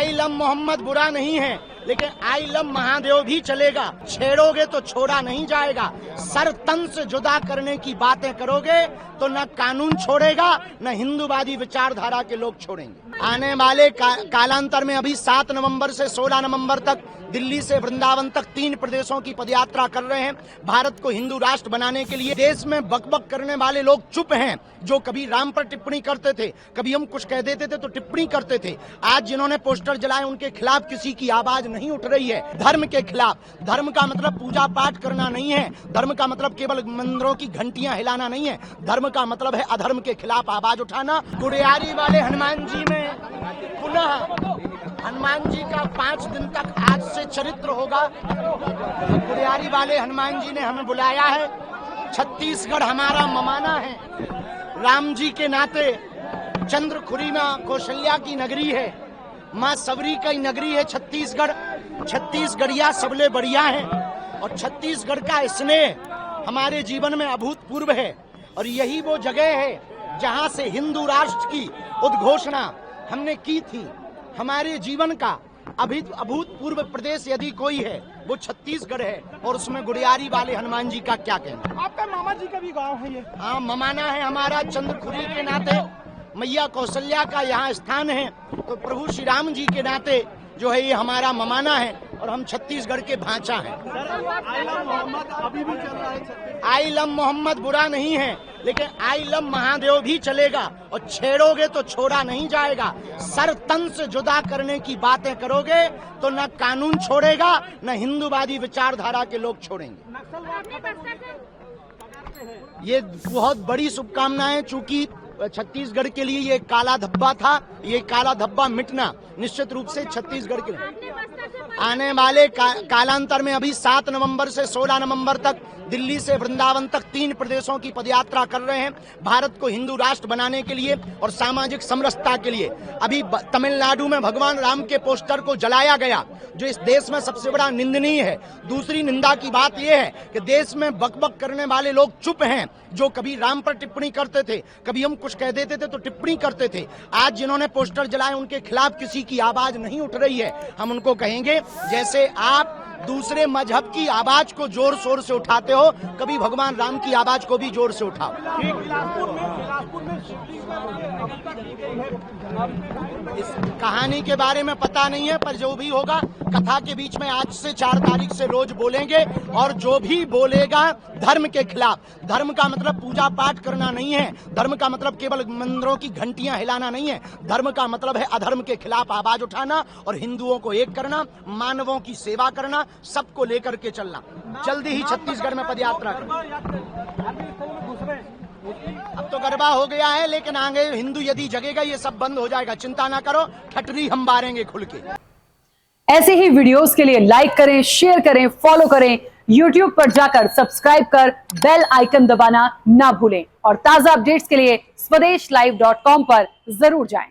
I love Mohammad बुरा नहीं है, लेकिन आई लव महादेव भी चलेगा। छेड़ोगे तो छोड़ा नहीं जाएगा। सर तन से जुदा करने की बातें करोगे तो न कानून छोड़ेगा, न हिंदूवादी विचारधारा के लोग छोड़ेंगे। आने वाले कालांतर में अभी 7 नवंबर से 16 नवंबर तक दिल्ली से वृंदावन तक 3 प्रदेशों की पदयात्रा कर रहे हैं। भारत को हिंदू राष्ट्र बनाने के लिए देश में बकबक करने वाले लोग चुप हैं, जो कभी राम पर टिप्पणी करते थे, कभी हम कुछ कह देते थे तो टिप्पणी करते थे। आज जिन्होंने पोस्टर जलाए उनके खिलाफ किसी की आवाज नहीं उठ रही है। धर्म के खिलाफ। धर्म का मतलब पूजा पाठ करना नहीं है। धर्म का मतलब केवल मंदिरों की घंटियां हिलाना नहीं है। धर्म का मतलब है अधर्म के खिलाफ आवाज उठाना। गुड़ियारी वाले हनुमान जी में पुनः हनुमान जी का 5 दिन तक आज से चरित्र होगा। गुड़ियारी वाले हनुमान जी ने हमें बुलाया है। छत्तीसगढ़ हमारा ममाना है। राम जी के नाते चंद्रखुरी में कौशल्या की नगरी है, माँ सबरी की नगरी है छत्तीसगढ़। छत्तीसगढ़िया सबले बढ़िया है और छत्तीसगढ़ का स्नेह हमारे जीवन में अभूतपूर्व है। और यही वो जगह है जहाँ से हिंदू राष्ट्र की उद्घोषणा हमने की थी। हमारे जीवन का अभूतपूर्व प्रदेश यदि कोई है वो छत्तीसगढ़ है, और उसमें गुड़ियारी वाले हनुमान जी का क्या कहना। आपका मामा जी का भी गांव है ये? हाँ, ममाना है हमारा। चंद्रखुरी के नाते मैया कौशल्या का यहाँ स्थान है, तो प्रभु श्री राम जी के नाते जो है ये हमारा ममाना है और हम छत्तीसगढ़ के भांचा हैं। आई लव मोहम्मद अभी भी चल रहा है। आई लव मोहम्मद बुरा नहीं है, लेकिन आई लव महादेव भी चलेगा। और छेड़ोगे तो छोड़ा नहीं जाएगा। सर तन से जुदा करने की बातें करोगे तो न कानून छोड़ेगा, न हिंदूवादी विचारधारा के लोग छोड़ेंगे। ये बहुत बड़ी शुभकामनाएं, चूंकि छत्तीसगढ़ के लिए ये काला धब्बा था। ये काला धब्बा मिटना निश्चित रूप से छत्तीसगढ़ के लिए आने वाले कालांतर में अभी 7 नवंबर से 16 नवंबर तक दिल्ली से वृंदावन तक 3 प्रदेशों की पदयात्रा कर रहे हैं। भारत को हिंदू राष्ट्र बनाने के लिए और सामाजिक समरसता के लिए। अभी तमिलनाडु में भगवान राम के पोस्टर को जलाया गया, जो इस देश में सबसे बड़ा निंदनीय है। दूसरी निंदा की बात यह है कि देश में बकबक करने वाले लोग चुप हैं, जो कभी राम पर टिप्पणी करते थे, कभी हम कुछ कह देते थे तो टिप्पणी करते थे। आज जिन्होंने पोस्टर जलाए उनके खिलाफ किसी की आवाज नहीं उठ रही है। हम उनको कहेंगे, जैसे आप दूसरे मजहब की आवाज को जोर शोर से उठाते हो, कभी भगवान राम की आवाज को भी जोर से उठाओ। इस कहानी के बारे में पता नहीं है, पर जो भी होगा कथा के बीच में आज से 4 तारीख से रोज बोलेंगे। और जो भी बोलेगा धर्म के खिलाफ। धर्म का मतलब पूजा पाठ करना नहीं है। धर्म का मतलब केवल मंदिरों की घंटियां हिलाना नहीं है। धर्म का मतलब है अधर्म के खिलाफ आवाज उठाना और हिंदुओं को एक करना, मानवों की सेवा करना, सबको लेकर के चलना। जल्दी ही छत्तीसगढ़ में पदयात्रा करना। अब तो गरबा हो गया है, लेकिन आगे हिंदू यदि जगेगा ये सब बंद हो जाएगा। चिंता ना करो, ठटरी हम बारेंगे खुल के। ऐसे ही वीडियोस के लिए लाइक करें, शेयर करें, फॉलो करें। YouTube पर जाकर सब्सक्राइब कर बेल आइकन दबाना ना भूलें और ताजा अपडेट्स के लिए swedeshlive.com पर जरूर जाएं।